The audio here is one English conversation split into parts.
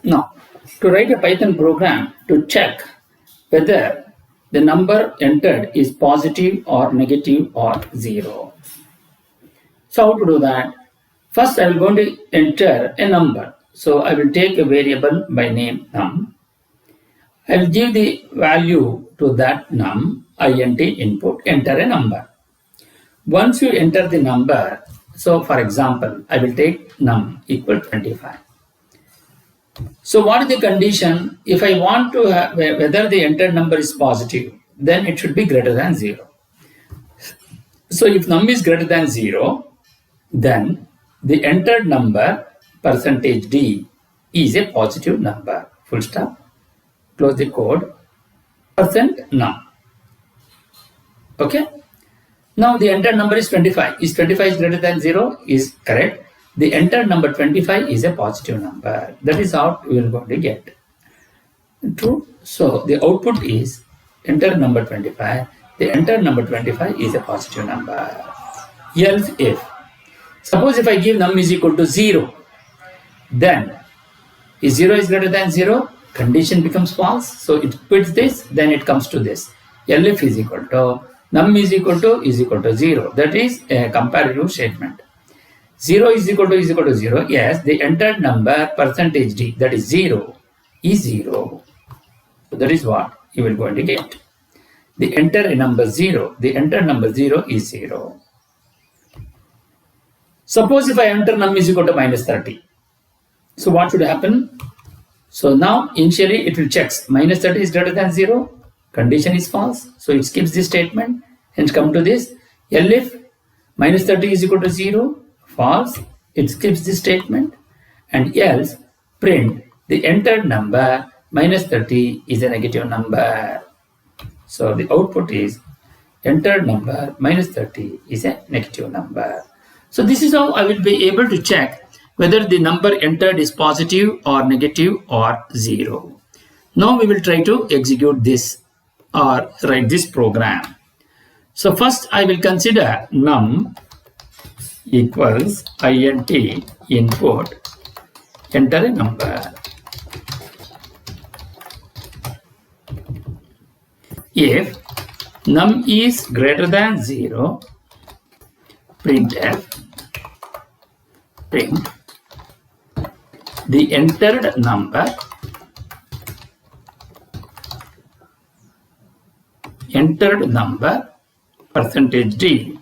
Now, to write a Python program to check whether the number entered is positive or negative or 0. So how to do that? First, I will going to enter a number. So I will take a variable by name num. I will give the value to that num, int input, enter a number. Once you enter the number, so for example, I will take num equal 25. So what is the condition? If I want to have whether the entered number is positive, then it should be greater than 0. So if num is greater than 0, then the entered number %d is a positive number. Full stop. Close the code. %num. Okay. Now the entered number is 25. Is 25 is greater than 0? Is correct. The entered number 25 is a positive number. That is how we are going to get. True. So the output is entered number 25. The entered number 25 is a positive number. Else if. Suppose if I give num is equal to 0, then if 0 is greater than 0, condition becomes false. So it quits this, then it comes to this. Elif is equal to num is equal to 0. That is a comparative statement. 0 is equal to 0. Yes, the entered number %d, that is 0, is 0. So that is what you will going to get. The entered number 0. The entered number 0 is 0. Suppose if I enter num is equal to -30. So what should happen? So now initially it will check -30 is greater than 0. Condition is false. So it skips this statement and come to this. Elif -30 is equal to 0. False. It skips this statement. And else print the entered number -30 is a negative number. So the output is entered number -30 is a negative number. So this is how I will be able to check whether the number entered is positive or negative or 0. Now we will try to execute this or write this program. So first I will consider num equals int input, enter a number. If num is greater than 0, printf, print the entered number %d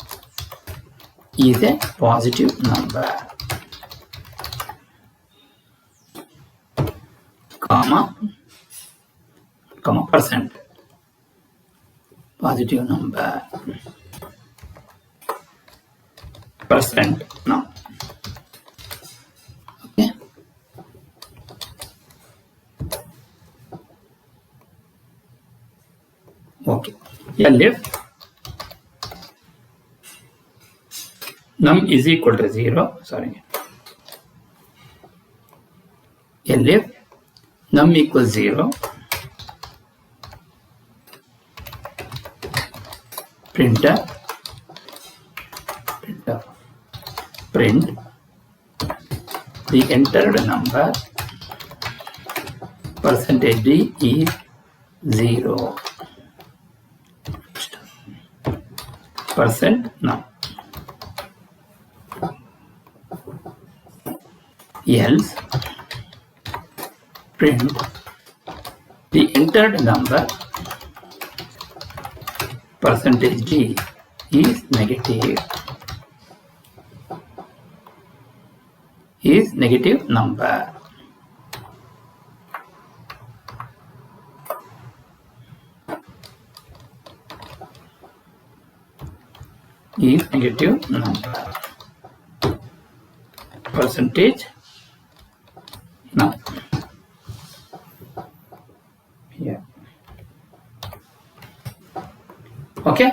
is a positive number, comma percent, positive number, percent now. Okay. Okay. Elif num is equal to 0. Sorry. Elif num equals 0. Print the entered number %d is 0. Percent now. Else print the entered number %d is negative number. Is negative number. Percentage now. Here. Okay.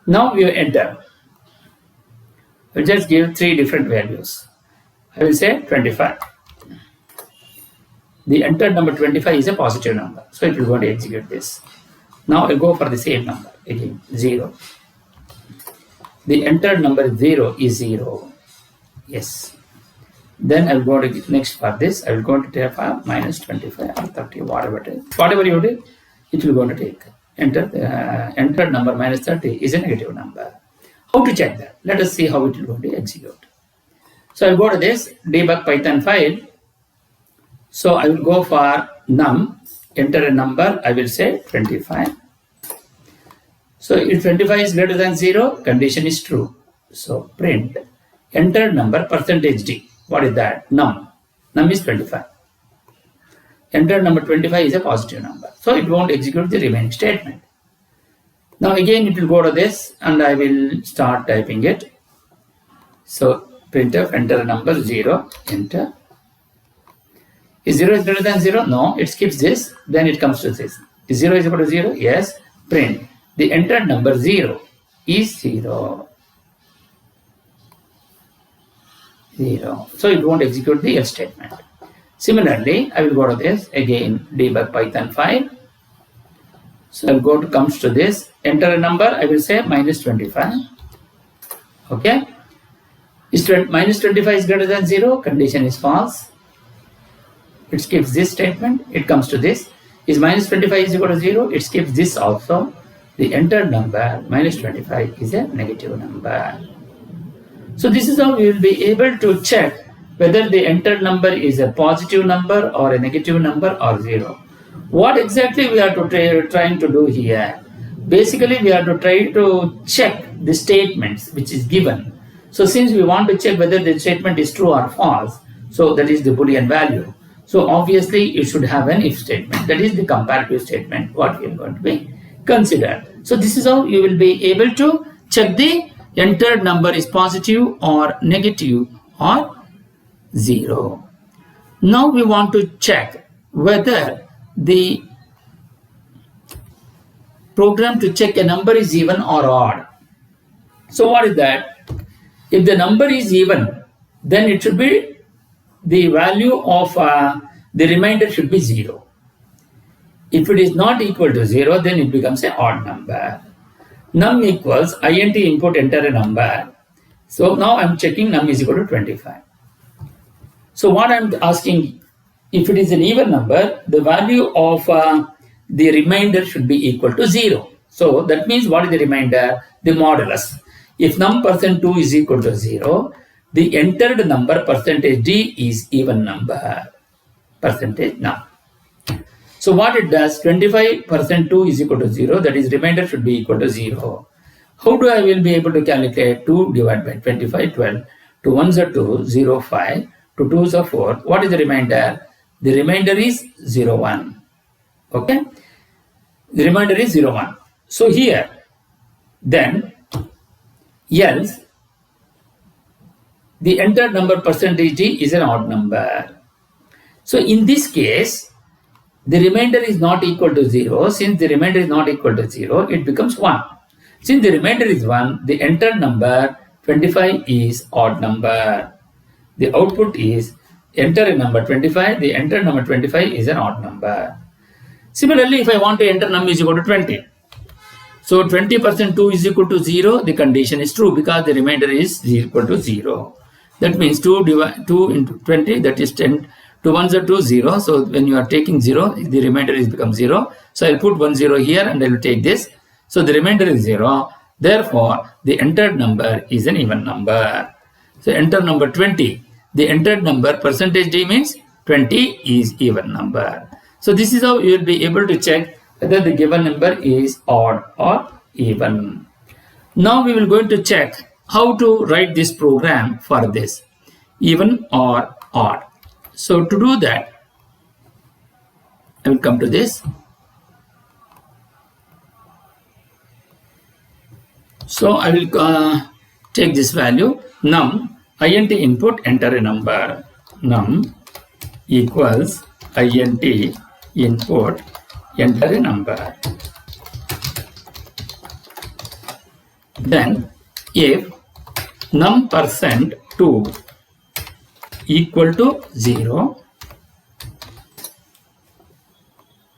Now we enter. We'll just give 3 different values. I will say 25. The entered number 25 is a positive number. So it will go to execute this. Now I'll go for the same number again, 0. The entered number 0 is 0. Yes. Then I will go to next for this. I will go to take for minus 25 or 30, whatever it is. Whatever you do, it will go to take. Entered number minus 30 is a negative number. How to check that? Let us see how it will go to execute. So I will go to this debug Python file. So I will go for num, enter a number, I will say 25. So if 25 is greater than 0, condition is true. So print entered number percentage D. What is that? Num. Num is 25. Entered number 25 is a positive number. So it won't execute the remaining statement. Now again it will go to this and I will start typing it. So printf enter number 0, enter. Is 0 is greater than 0? No, it skips this, then it comes to this. Is 0 is equal to 0? Yes. Print the entered number 0 is 0. 0. So it won't execute the else statement. Similarly, I will go to this again, debug Python file. So I will go to comes to this, enter a number, I will say minus 25. Okay. Is minus 25 is greater than 0? Condition is false. It skips this statement. It comes to this. Is minus 25 is equal to 0? It skips this also. The entered number minus 25 is a negative number. So this is how we will be able to check whether the entered number is a positive number or a negative number or 0. What exactly we are trying to do here? Basically, we are to try to check the statements which is given. So since we want to check whether the statement is true or false, so that is the Boolean value. So obviously you should have an if statement. That is the comparative statement what we are going to be considered. So this is how you will be able to check the entered number is positive or negative or 0. Now we want to check whether the program to check a number is even or odd. So what is that? If the number is even, then it should be the value of the remainder should be 0. If it is not equal to 0, then it becomes an odd number. Num equals int input enter a number. So now I am checking num is equal to 25. So what I am asking, if it is an even number, the value of the remainder should be equal to 0. So that means what is the remainder? The modulus. If num %2 is equal to 0, the entered number percentage D is even number. Percentage num. So what it does, 25% 2 is equal to 0, that is remainder should be equal to 0. How do I will be able to calculate 2 divided by 25, 12, to 1s are 2, 0, 5, to 2s are 4. What is the remainder? The remainder is 0, 1. Okay? The remainder is 0, 1. So here, then, else, the entered number percentage D is an odd number. So in this case, the remainder is not equal to 0. Since the remainder is not equal to 0, it becomes 1. Since the remainder is 1, the entered number 25 is odd number. The output is enter a number 25. The entered number 25 is an odd number. Similarly, if I want to enter num is equal to 20. So 20% 2 is equal to 0. The condition is true because the remainder is equal to 0. That means 2 into 20, that is 10. 2 1s are 2, 0. So when you are taking 0, the remainder is become 0. So I will put 1 0 here and I will take this. So the remainder is 0. Therefore, the entered number is an even number. So enter number 20. The entered number percentage D means 20 is even number. So this is how you will be able to check whether the given number is odd or even. Now we will going to check how to write this program for this, even or odd. So to do that, I will come to this. So I will take this value, num, int input, enter a number. Num equals int input, enter a number. Then if num %2 equal to 0,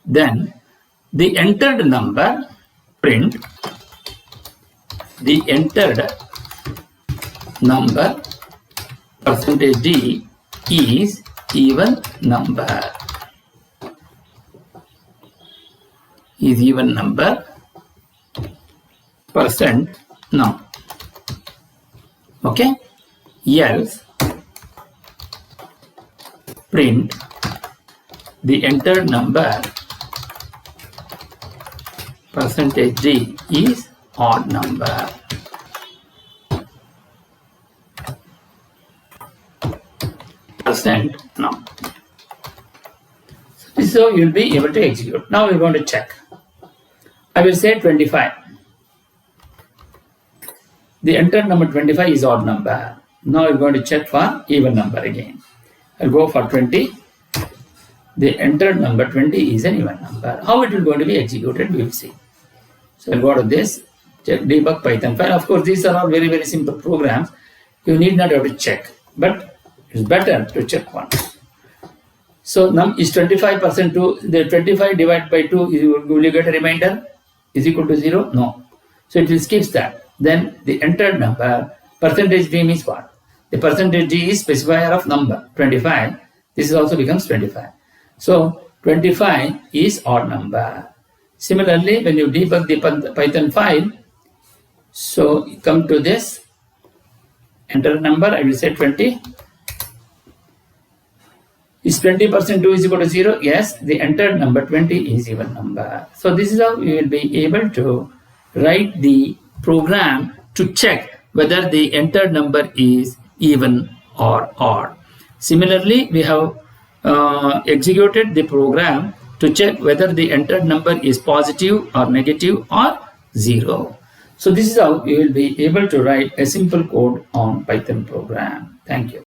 then the entered number, print the entered number percentage D is even number. Is even number percent num. Okay. Else print the entered number percentage D is odd number. Percent num. So you will be able to execute. Now we are going to check. I will say 25. The entered number 25 is odd number. Now we are going to check for even number again. I'll go for 20. The entered number 20 is an even number. How it will going to be executed, we will see. So I'll go to this, check debug Python file. Of course, these are all very, very simple programs. You need not have to check, but it's better to check once. So num is 25% to the 25 divided by 2, will you get a remainder? Is equal to 0? No. So it will skip that. Then the entered number, percentage D means what? The percentage D is specifier of number, 25. This also becomes 25. So 25 is odd number. Similarly, when you debug the Python file, so you come to this, enter number, I will say 20. Is 20% 2 is equal to 0? Yes, the entered number 20 is even number. So this is how you will be able to write the program to check whether the entered number is even or odd. Similarly, we have executed the program to check whether the entered number is positive or negative or 0. So this is how you will be able to write a simple code on Python program. Thank you.